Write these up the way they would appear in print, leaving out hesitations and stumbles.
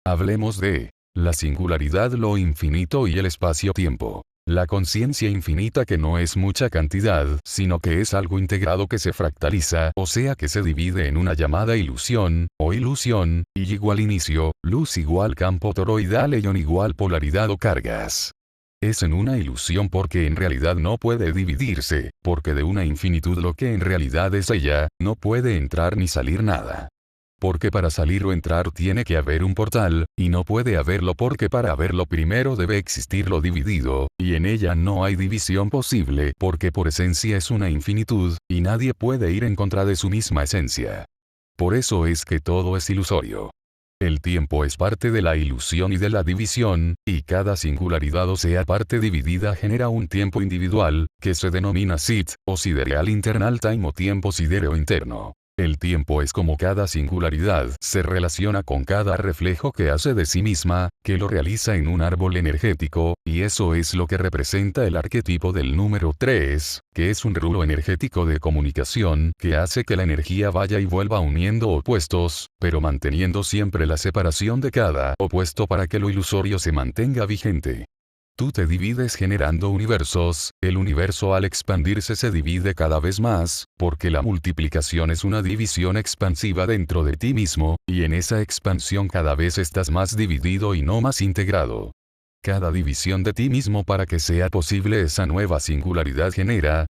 Hablemos de la singularidad, lo infinito y el espacio-tiempo. La conciencia infinita, que no es mucha cantidad, sino que es algo integrado que se fractaliza, o sea que se divide en una llamada ilusión, o ilusión, y igual inicio, luz igual campo toroidal, ion igual polaridad o cargas. Es en una ilusión porque en realidad no puede dividirse, porque de una infinitud lo que en realidad es ella, no puede entrar ni salir nada. Porque para salir o entrar tiene que haber un portal, y no puede haberlo porque para haberlo primero debe existir lo dividido, y en ella no hay división posible porque por esencia es una infinitud, y nadie puede ir en contra de su misma esencia. Por eso es que todo es ilusorio. El tiempo es parte de la ilusión y de la división, y cada singularidad o sea parte dividida genera un tiempo individual, que se denomina sit, o sidereal internal time o tiempo sidéreo interno. El tiempo es como cada singularidad se relaciona con cada reflejo que hace de sí misma, que lo realiza en un árbol energético, y eso es lo que representa el arquetipo del número 3, que es un rulo energético de comunicación que hace que la energía vaya y vuelva uniendo opuestos, pero manteniendo siempre la separación de cada opuesto para que lo ilusorio se mantenga vigente. Tú te divides generando universos, el universo al expandirse se divide cada vez más, porque la multiplicación es una división expansiva dentro de ti mismo, y en esa expansión cada vez estás más dividido y no más integrado. Cada división de ti mismo para que sea posible esa nueva singularidad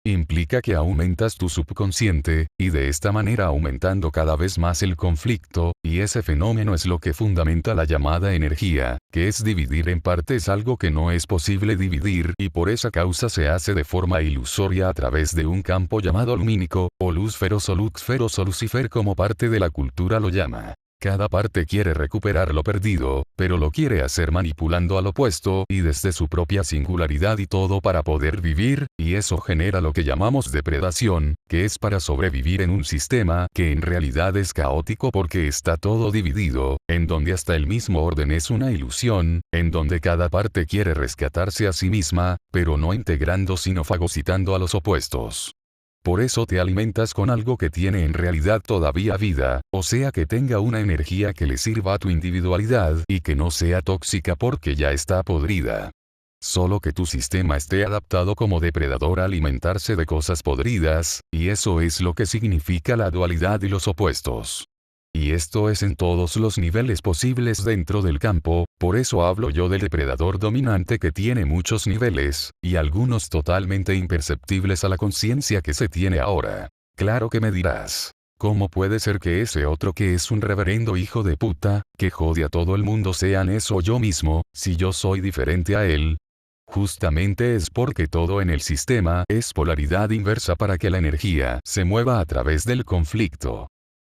implica que aumentas tu subconsciente, y de esta manera aumentando cada vez más el conflicto, y ese fenómeno es lo que fundamenta la llamada energía, que es dividir en partes algo que no es posible dividir y por esa causa se hace de forma ilusoria a través de un campo llamado lumínico, o luzferos o luxferos o lucifer como parte de la cultura lo llama. Cada parte quiere recuperar lo perdido, pero lo quiere hacer manipulando al opuesto y desde su propia singularidad y todo para poder vivir, y eso genera lo que llamamos depredación, que es para sobrevivir en un sistema que en realidad es caótico porque está todo dividido, en donde hasta el mismo orden es una ilusión, en donde cada parte quiere rescatarse a sí misma, pero no integrando sino fagocitando a los opuestos. Por eso te alimentas con algo que tiene en realidad todavía vida, o sea que tenga una energía que le sirva a tu individualidad y que no sea tóxica porque ya está podrida. Solo que tu sistema esté adaptado como depredador a alimentarse de cosas podridas, y eso es lo que significa la dualidad y los opuestos. Y esto es en todos los niveles posibles dentro del campo, por eso hablo yo del depredador dominante que tiene muchos niveles, y algunos totalmente imperceptibles a la conciencia que se tiene ahora. Claro que me dirás, ¿cómo puede ser que ese otro que es un reverendo hijo de puta, que jode a todo el mundo sean eso yo mismo, si yo soy diferente a él? Justamente es porque todo en el sistema es polaridad inversa para que la energía se mueva a través del conflicto.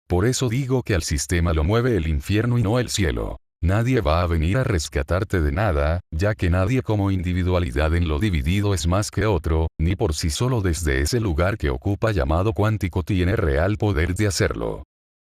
Por eso digo que al sistema lo mueve el infierno y no el cielo. Nadie va a venir a rescatarte de nada, ya que nadie como individualidad en lo dividido es más que otro, ni por sí solo desde ese lugar que ocupa llamado cuántico tiene real poder de hacerlo.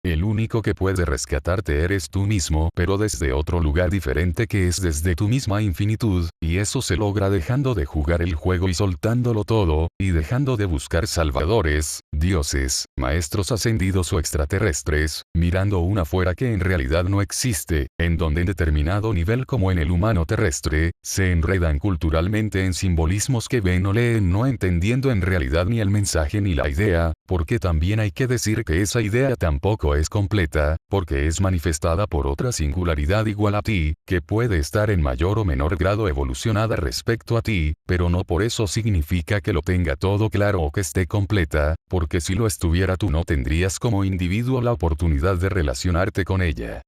El único que puede rescatarte eres tú mismo, pero desde otro lugar diferente que es desde tu misma infinitud, y eso se logra dejando de jugar el juego y soltándolo todo, y dejando de buscar salvadores, dioses, maestros ascendidos o extraterrestres, mirando una fuera que en realidad no existe, en donde en determinado nivel como en el humano terrestre, se enredan culturalmente en simbolismos que ven o leen no entendiendo en realidad ni el mensaje ni la idea, porque también hay que decir que esa idea tampoco es completa, porque es manifestada por otra singularidad igual a ti, que puede estar en mayor o menor grado evolucionada respecto a ti, pero no por eso significa que lo tenga todo claro o que esté completa, porque si lo estuviera tú no tendrías como individuo la oportunidad de relacionarte con ella.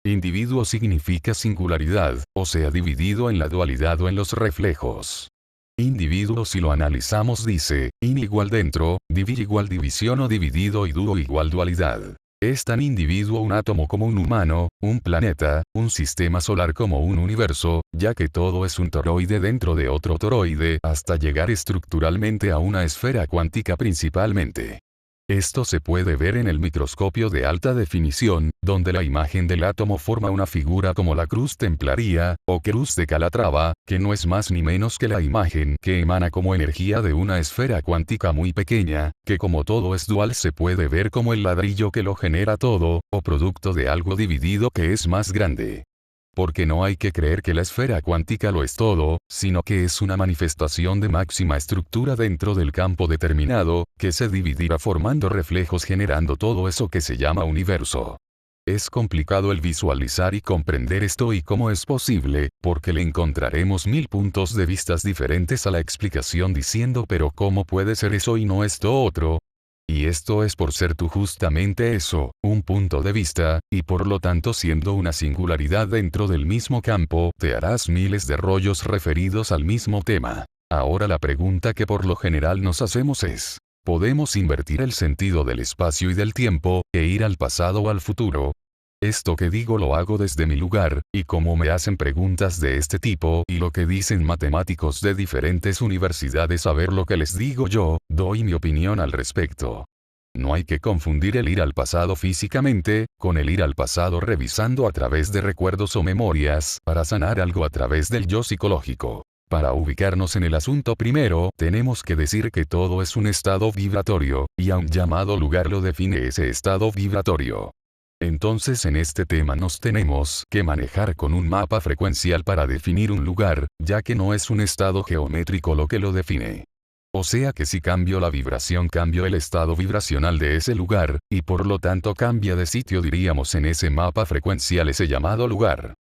Individuo significa singularidad, o sea dividido en la dualidad o en los reflejos. Individuo si lo analizamos dice, in igual dentro, divi igual división o dividido y duo igual dualidad. Es tan individuo un átomo como un humano, un planeta, un sistema solar como un universo, ya que todo es un toroide dentro de otro toroide, hasta llegar estructuralmente a una esfera cuántica principalmente. Esto se puede ver en el microscopio de alta definición, donde la imagen del átomo forma una figura como la cruz templaria, o cruz de Calatrava, que no es más ni menos que la imagen que emana como energía de una esfera cuántica muy pequeña, que como todo es dual se puede ver como el ladrillo que lo genera todo, o producto de algo dividido que es más grande. Porque no hay que creer que la esfera cuántica lo es todo, sino que es una manifestación de máxima estructura dentro del campo determinado, que se dividirá formando reflejos generando todo eso que se llama universo. Es complicado el visualizar y comprender esto y cómo es posible, porque le encontraremos 1000 puntos de vistas diferentes a la explicación diciendo pero ¿cómo puede ser eso y no esto otro? Y esto es por ser tú justamente eso, un punto de vista, y por lo tanto siendo una singularidad dentro del mismo campo, te harás miles de rollos referidos al mismo tema. Ahora la pregunta que por lo general nos hacemos es, ¿podemos invertir el sentido del espacio y del tiempo, e ir al pasado o al futuro? Esto que digo lo hago desde mi lugar, y como me hacen preguntas de este tipo y lo que dicen matemáticos de diferentes universidades a ver lo que les digo yo, doy mi opinión al respecto. No hay que confundir el ir al pasado físicamente, con el ir al pasado revisando a través de recuerdos o memorias, para sanar algo a través del yo psicológico. Para ubicarnos en el asunto primero, tenemos que decir que todo es un estado vibratorio, y a un llamado lugar lo define ese estado vibratorio. Entonces en este tema nos tenemos que manejar con un mapa frecuencial para definir un lugar, ya que no es un estado geométrico lo que lo define. O sea que si cambio la vibración cambio el estado vibracional de ese lugar, y por lo tanto cambia de sitio diríamos en ese mapa frecuencial ese llamado lugar.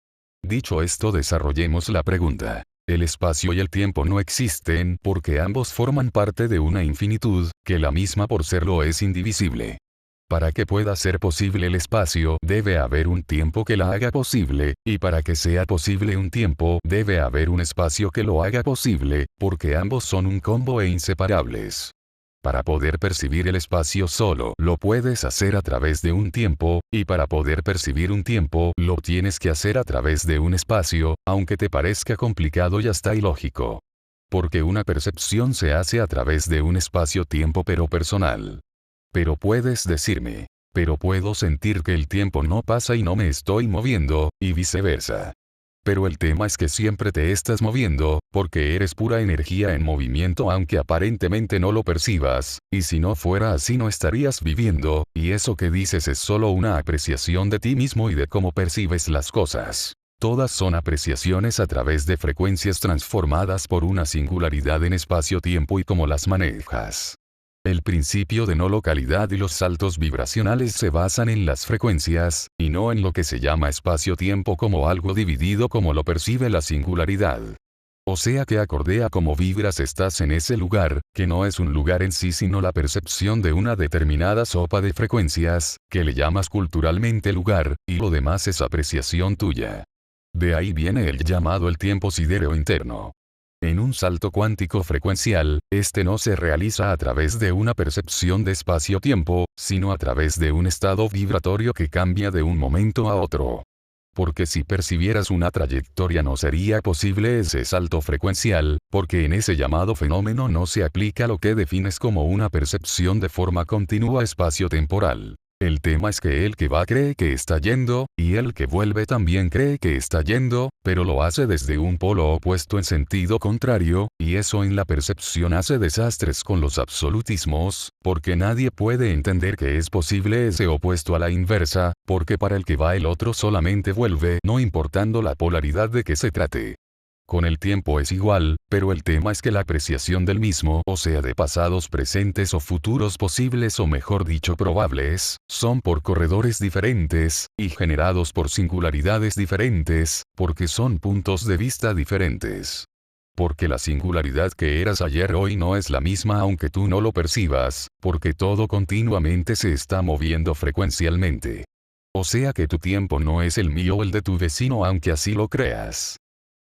Dicho esto desarrollemos la pregunta. El espacio y el tiempo no existen porque ambos forman parte de una infinitud, que la misma por serlo es indivisible. Para que pueda ser posible el espacio, debe haber un tiempo que la haga posible, y para que sea posible un tiempo, debe haber un espacio que lo haga posible, porque ambos son un combo e inseparables. Para poder percibir el espacio solo, lo puedes hacer a través de un tiempo, y para poder percibir un tiempo, lo tienes que hacer a través de un espacio, aunque te parezca complicado y hasta ilógico. Porque una percepción se hace a través de un espacio-tiempo pero personal. Pero puedes decirme, pero puedo sentir que el tiempo no pasa y no me estoy moviendo, y viceversa. Pero el tema es que siempre te estás moviendo, porque eres pura energía en movimiento aunque aparentemente no lo percibas, y si no fuera así no estarías viviendo, y eso que dices es solo una apreciación de ti mismo y de cómo percibes las cosas. Todas son apreciaciones a través de frecuencias transformadas por una singularidad en espacio-tiempo y cómo las manejas. El principio de no localidad y los saltos vibracionales se basan en las frecuencias, y no en lo que se llama espacio-tiempo como algo dividido como lo percibe la singularidad. O sea que acorde a cómo vibras estás en ese lugar, que no es un lugar en sí sino la percepción de una determinada sopa de frecuencias, que le llamas culturalmente lugar, y lo demás es apreciación tuya. De ahí viene el llamado el tiempo sidéreo interno. En un salto cuántico frecuencial, este no se realiza a través de una percepción de espacio-tiempo, sino a través de un estado vibratorio que cambia de un momento a otro. Porque si percibieras una trayectoria no sería posible ese salto frecuencial, porque en ese llamado fenómeno no se aplica lo que defines como una percepción de forma continua espacio-temporal. El tema es que el que va cree que está yendo, y el que vuelve también cree que está yendo, pero lo hace desde un polo opuesto en sentido contrario, y eso en la percepción hace desastres con los absolutismos, porque nadie puede entender que es posible ese opuesto a la inversa, porque para el que va el otro solamente vuelve, no importando la polaridad de que se trate. Con el tiempo es igual, pero el tema es que la apreciación del mismo, o sea de pasados presentes o futuros posibles o mejor dicho probables, son por corredores diferentes, y generados por singularidades diferentes, porque son puntos de vista diferentes. Porque la singularidad que eras ayer hoy no es la misma aunque tú no lo percibas, porque todo continuamente se está moviendo frecuencialmente. O sea que tu tiempo no es el mío o el de tu vecino aunque así lo creas.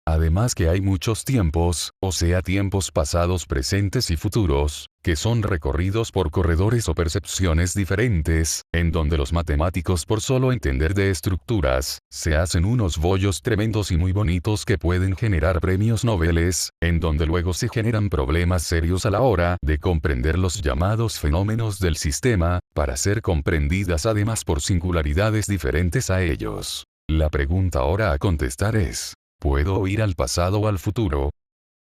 Además que hay muchos tiempos, o sea tiempos pasados, presentes y futuros, que son recorridos por corredores o percepciones diferentes, en donde los matemáticos por solo entender de estructuras, se hacen unos bollos tremendos y muy bonitos que pueden generar premios Nobel, en donde luego se generan problemas serios a la hora de comprender los llamados fenómenos del sistema, para ser comprendidas además por singularidades diferentes a ellos. La pregunta ahora a contestar es, ¿puedo ir al pasado o al futuro?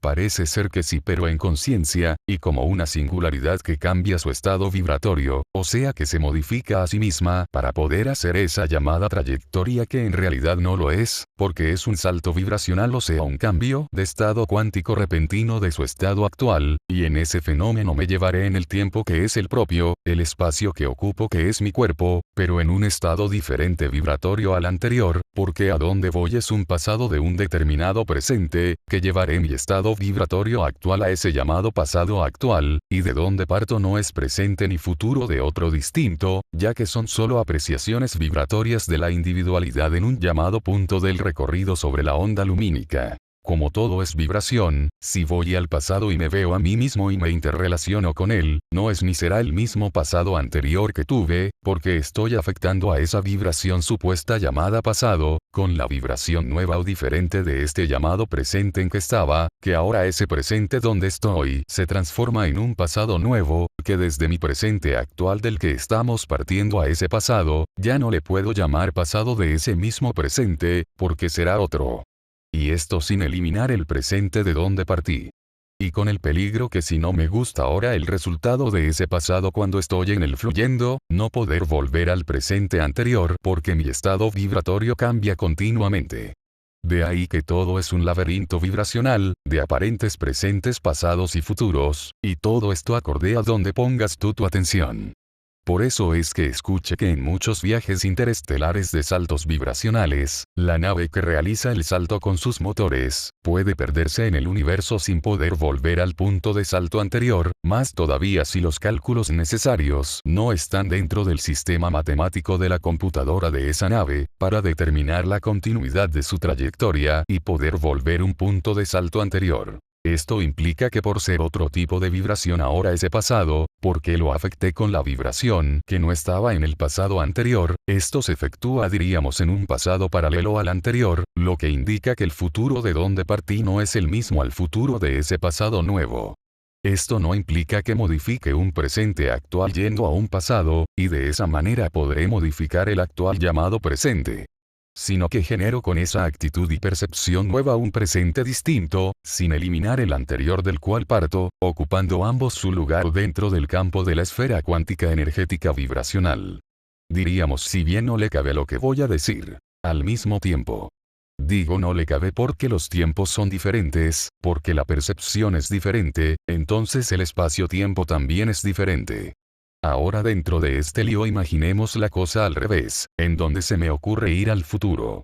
Parece ser que sí, pero en conciencia, y como una singularidad que cambia su estado vibratorio, o sea que se modifica a sí misma para poder hacer esa llamada trayectoria que en realidad no lo es, porque es un salto vibracional, o sea un cambio de estado cuántico repentino de su estado actual, y en ese fenómeno me llevaré en el tiempo que es el propio, el espacio que ocupo que es mi cuerpo, pero en un estado diferente vibratorio al anterior, porque a donde voy es un pasado de un determinado presente, que llevaré mi estado vibratorio actual a ese llamado pasado actual, y de donde parto no es presente ni futuro de otro distinto, ya que son solo apreciaciones vibratorias de la individualidad en un llamado punto del recorrido sobre la onda lumínica. Como todo es vibración, si voy al pasado y me veo a mí mismo y me interrelaciono con él, no es ni será el mismo pasado anterior que tuve, porque estoy afectando a esa vibración supuesta llamada pasado, con la vibración nueva o diferente de este llamado presente en que estaba, que ahora ese presente donde estoy se transforma en un pasado nuevo, que desde mi presente actual del que estamos partiendo a ese pasado, ya no le puedo llamar pasado de ese mismo presente, porque será otro. Y esto sin eliminar el presente de donde partí. Y con el peligro que si no me gusta ahora el resultado de ese pasado cuando estoy en el fluyendo, no poder volver al presente anterior porque mi estado vibratorio cambia continuamente. De ahí que todo es un laberinto vibracional, de aparentes presentes, pasados y futuros, y todo esto acorde a donde pongas tú tu atención. Por eso es que escuche que en muchos viajes interestelares de saltos vibracionales, la nave que realiza el salto con sus motores, puede perderse en el universo sin poder volver al punto de salto anterior, más todavía si los cálculos necesarios no están dentro del sistema matemático de la computadora de esa nave, para determinar la continuidad de su trayectoria y poder volver un punto de salto anterior. Esto implica que por ser otro tipo de vibración ahora ese pasado, porque lo afecté con la vibración que no estaba en el pasado anterior, esto se efectúa diríamos en un pasado paralelo al anterior, lo que indica que el futuro de donde partí no es el mismo al futuro de ese pasado nuevo. Esto no implica que modifique un presente actual yendo a un pasado, y de esa manera podré modificar el actual llamado presente, sino que genero con esa actitud y percepción nueva un presente distinto, sin eliminar el anterior del cual parto, ocupando ambos su lugar dentro del campo de la esfera cuántica energética vibracional. Diríamos si bien no le cabe lo que voy a decir. Al mismo tiempo. Digo no le cabe porque los tiempos son diferentes, porque la percepción es diferente, entonces el espacio-tiempo también es diferente. Ahora dentro de este lío imaginemos la cosa al revés, en donde se me ocurre ir al futuro.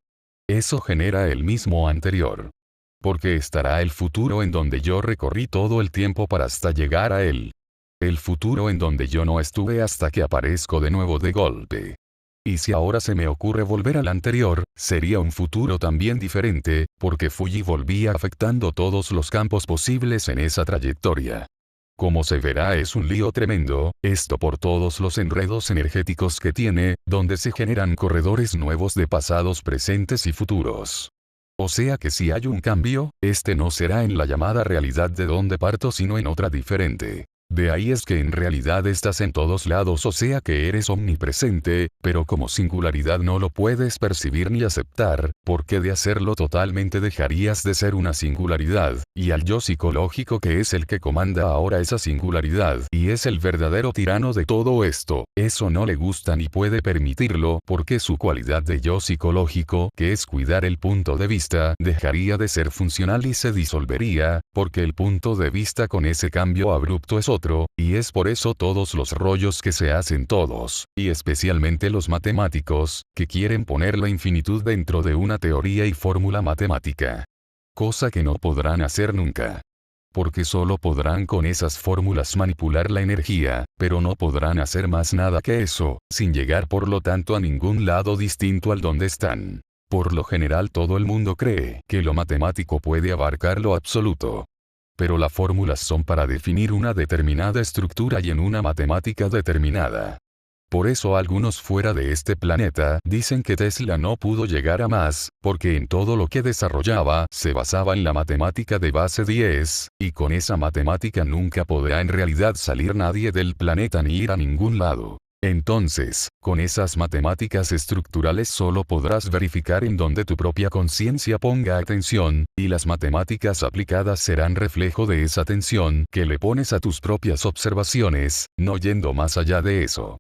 Eso genera el mismo anterior. Porque estará el futuro en donde yo recorrí todo el tiempo para hasta llegar a él. El futuro en donde yo no estuve hasta que aparezco de nuevo de golpe. Y si ahora se me ocurre volver al anterior, sería un futuro también diferente, porque fui y volví afectando todos los campos posibles en esa trayectoria. Como se verá es un lío tremendo, esto por todos los enredos energéticos que tiene, donde se generan corredores nuevos de pasados, presentes y futuros. O sea que si hay un cambio, este no será en la llamada realidad de donde parto sino en otra diferente. De ahí es que en realidad estás en todos lados, o sea que eres omnipresente, pero como singularidad no lo puedes percibir ni aceptar, porque de hacerlo totalmente dejarías de ser una singularidad, y al yo psicológico que es el que comanda ahora esa singularidad y es el verdadero tirano de todo esto, eso no le gusta ni puede permitirlo porque su cualidad de yo psicológico, que es cuidar el punto de vista, dejaría de ser funcional y se disolvería, porque el punto de vista con ese cambio abrupto es otro, y es por eso todos los rollos que se hacen todos, y especialmente los matemáticos, que quieren poner la infinitud dentro de una teoría y fórmula matemática. Cosa que no podrán hacer nunca. Porque solo podrán con esas fórmulas manipular la energía, pero no podrán hacer más nada que eso, sin llegar por lo tanto a ningún lado distinto al donde están. Por lo general todo el mundo cree que lo matemático puede abarcar lo absoluto. Pero las fórmulas son para definir una determinada estructura y en una matemática determinada. Por eso algunos fuera de este planeta dicen que Tesla no pudo llegar a más, porque en todo lo que desarrollaba se basaba en la matemática de base 10, y con esa matemática nunca podrá en realidad salir nadie del planeta ni ir a ningún lado. Entonces, con esas matemáticas estructurales solo podrás verificar en donde tu propia conciencia ponga atención, y las matemáticas aplicadas serán reflejo de esa atención que le pones a tus propias observaciones, no yendo más allá de eso.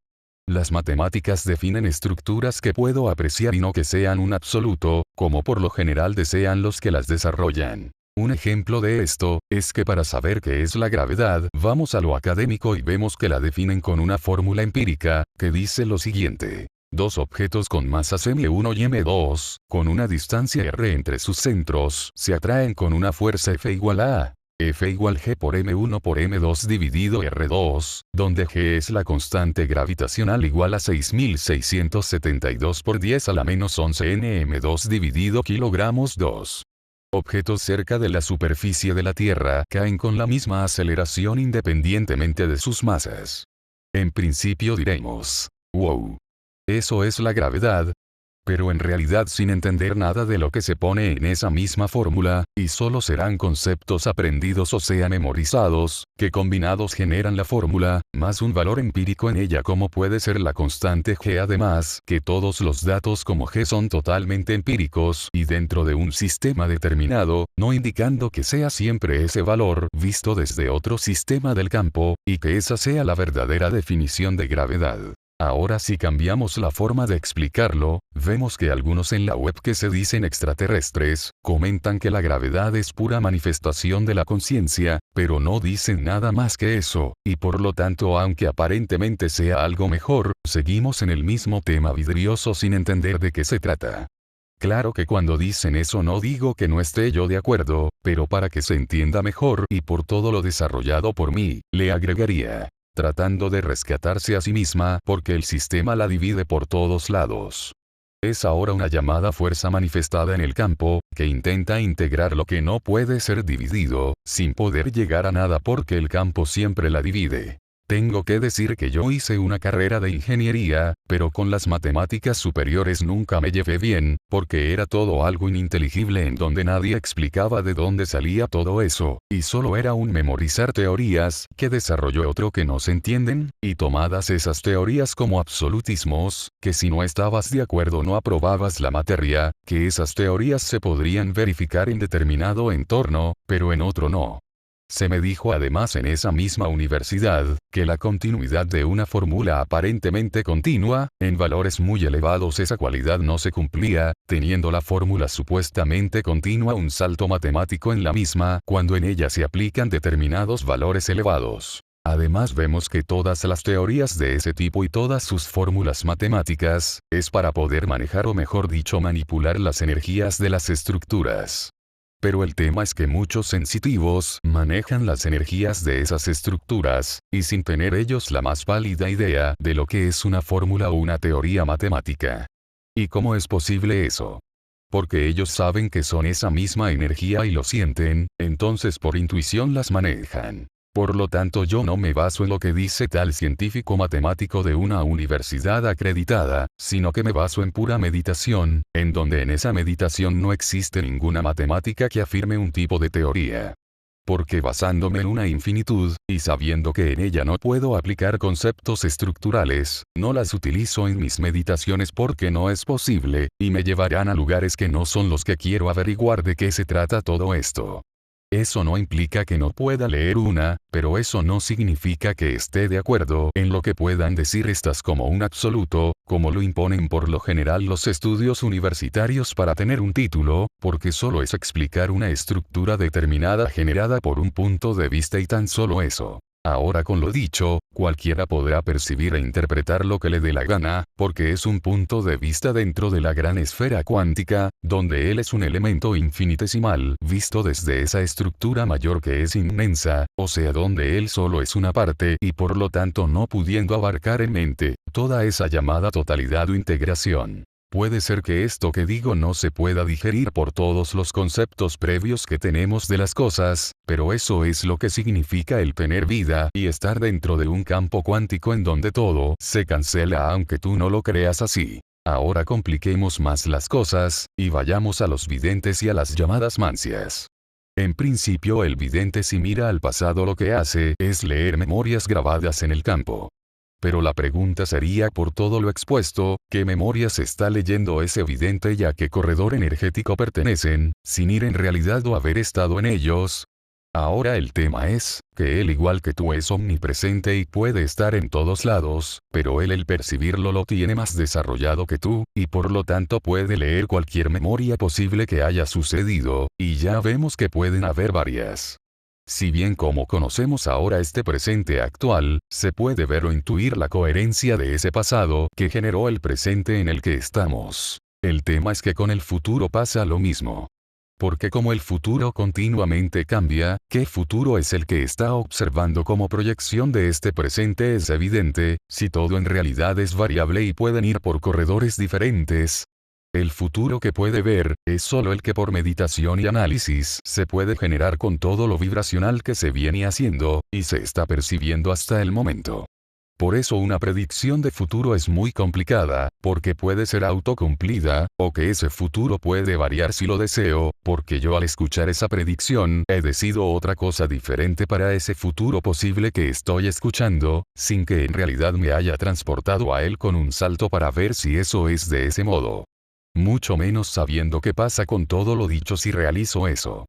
Las matemáticas definen estructuras que puedo apreciar y no que sean un absoluto, como por lo general desean los que las desarrollan. Un ejemplo de esto, es que para saber qué es la gravedad, vamos a lo académico y vemos que la definen con una fórmula empírica, que dice lo siguiente. Dos objetos con masas m1 y m2, con una distancia r entre sus centros, se atraen con una fuerza F igual a F igual G por m1 por m2 dividido r2, donde G es la constante gravitacional igual a 6672 por 10 a la menos 11 nm2 dividido kilogramos 2. Objetos cerca de la superficie de la Tierra caen con la misma aceleración independientemente de sus masas. En principio diremos, wow. Eso es la gravedad. Pero en realidad sin entender nada de lo que se pone en esa misma fórmula, y solo serán conceptos aprendidos o sea memorizados, que combinados generan la fórmula, más un valor empírico en ella como puede ser la constante G además, que todos los datos como G son totalmente empíricos y dentro de un sistema determinado, no indicando que sea siempre ese valor visto desde otro sistema del campo, y que esa sea la verdadera definición de gravedad. Ahora si cambiamos la forma de explicarlo, vemos que algunos en la web que se dicen extraterrestres, comentan que la gravedad es pura manifestación de la conciencia, pero no dicen nada más que eso, y por lo tanto aunque aparentemente sea algo mejor, seguimos en el mismo tema vidrioso sin entender de qué se trata. Claro que cuando dicen eso no digo que no esté yo de acuerdo, pero para que se entienda mejor y por todo lo desarrollado por mí, le agregaría. Tratando de rescatarse a sí misma porque el sistema la divide por todos lados. Es ahora una llamada fuerza manifestada en el campo, que intenta integrar lo que no puede ser dividido, sin poder llegar a nada porque el campo siempre la divide. Tengo que decir que yo hice una carrera de ingeniería, pero con las matemáticas superiores nunca me llevé bien, porque era todo algo ininteligible en donde nadie explicaba de dónde salía todo eso, y solo era un memorizar teorías, que desarrolló otro que no se entienden, y tomadas esas teorías como absolutismos, que si no estabas de acuerdo no aprobabas la materia, que esas teorías se podrían verificar en determinado entorno, pero en otro no. Se me dijo además en esa misma universidad, que la continuidad de una fórmula aparentemente continua, en valores muy elevados esa cualidad no se cumplía, teniendo la fórmula supuestamente continua un salto matemático en la misma, cuando en ella se aplican determinados valores elevados. Además vemos que todas las teorías de ese tipo y todas sus fórmulas matemáticas, es para poder manejar o mejor dicho manipular las energías de las estructuras. Pero el tema es que muchos sensitivos manejan las energías de esas estructuras, y sin tener ellos la más válida idea de lo que es una fórmula o una teoría matemática. ¿Y cómo es posible eso? Porque ellos saben que son esa misma energía y lo sienten, entonces por intuición las manejan. Por lo tanto yo no me baso en lo que dice tal científico matemático de una universidad acreditada, sino que me baso en pura meditación, en donde en esa meditación no existe ninguna matemática que afirme un tipo de teoría. Porque basándome en una infinitud, y sabiendo que en ella no puedo aplicar conceptos estructurales, no las utilizo en mis meditaciones porque no es posible, y me llevarán a lugares que no son los que quiero averiguar de qué se trata todo esto. Eso no implica que no pueda leer una, pero eso no significa que esté de acuerdo en lo que puedan decir estas como un absoluto, como lo imponen por lo general los estudios universitarios para tener un título, porque solo es explicar una estructura determinada generada por un punto de vista y tan solo eso. Ahora con lo dicho, cualquiera podrá percibir e interpretar lo que le dé la gana, porque es un punto de vista dentro de la gran esfera cuántica, donde él es un elemento infinitesimal, visto desde esa estructura mayor que es inmensa, o sea donde él solo es una parte y por lo tanto no pudiendo abarcar en mente, toda esa llamada totalidad o integración. Puede ser que esto que digo no se pueda digerir por todos los conceptos previos que tenemos de las cosas, pero eso es lo que significa el tener vida y estar dentro de un campo cuántico en donde todo se cancela aunque tú no lo creas así. Ahora compliquemos más las cosas, y vayamos a los videntes y a las llamadas mancias. En principio el vidente si mira al pasado lo que hace es leer memorias grabadas en el campo. Pero la pregunta sería, por todo lo expuesto, ¿qué memoria se está leyendo? Es evidente ya que corredor energético pertenecen, sin ir en realidad o haber estado en ellos. Ahora el tema es, que él igual que tú es omnipresente y puede estar en todos lados, pero él el percibirlo lo tiene más desarrollado que tú, y por lo tanto puede leer cualquier memoria posible que haya sucedido, y ya vemos que pueden haber varias. Si bien como conocemos ahora este presente actual, se puede ver o intuir la coherencia de ese pasado que generó el presente en el que estamos. El tema es que con el futuro pasa lo mismo. Porque como el futuro continuamente cambia, ¿qué futuro es el que está observando como proyección de este presente? Es evidente, si todo en realidad es variable y pueden ir por corredores diferentes. El futuro que puede ver, es solo el que por meditación y análisis se puede generar con todo lo vibracional que se viene haciendo, y se está percibiendo hasta el momento. Por eso una predicción de futuro es muy complicada, porque puede ser autocumplida, o que ese futuro puede variar si lo deseo, porque yo al escuchar esa predicción, he decidido otra cosa diferente para ese futuro posible que estoy escuchando, sin que en realidad me haya transportado a él con un salto para ver si eso es de ese modo. Mucho menos sabiendo qué pasa con todo lo dicho si realizo eso.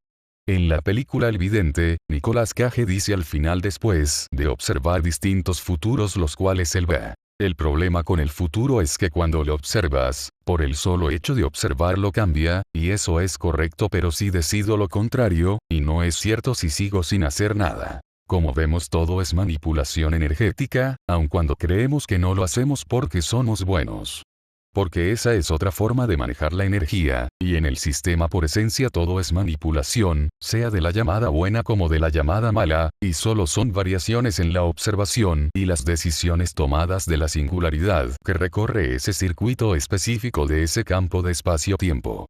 En la película El Vidente, Nicolas Cage dice al final después de observar distintos futuros los cuales él ve. El problema con el futuro es que cuando lo observas, por el solo hecho de observarlo cambia, y eso es correcto, pero si decido lo contrario, y no es cierto si sigo sin hacer nada. Como vemos, todo es manipulación energética, aun cuando creemos que no lo hacemos porque somos buenos. Porque esa es otra forma de manejar la energía, y en el sistema por esencia todo es manipulación, sea de la llamada buena como de la llamada mala, y solo son variaciones en la observación y las decisiones tomadas de la singularidad que recorre ese circuito específico de ese campo de espacio-tiempo.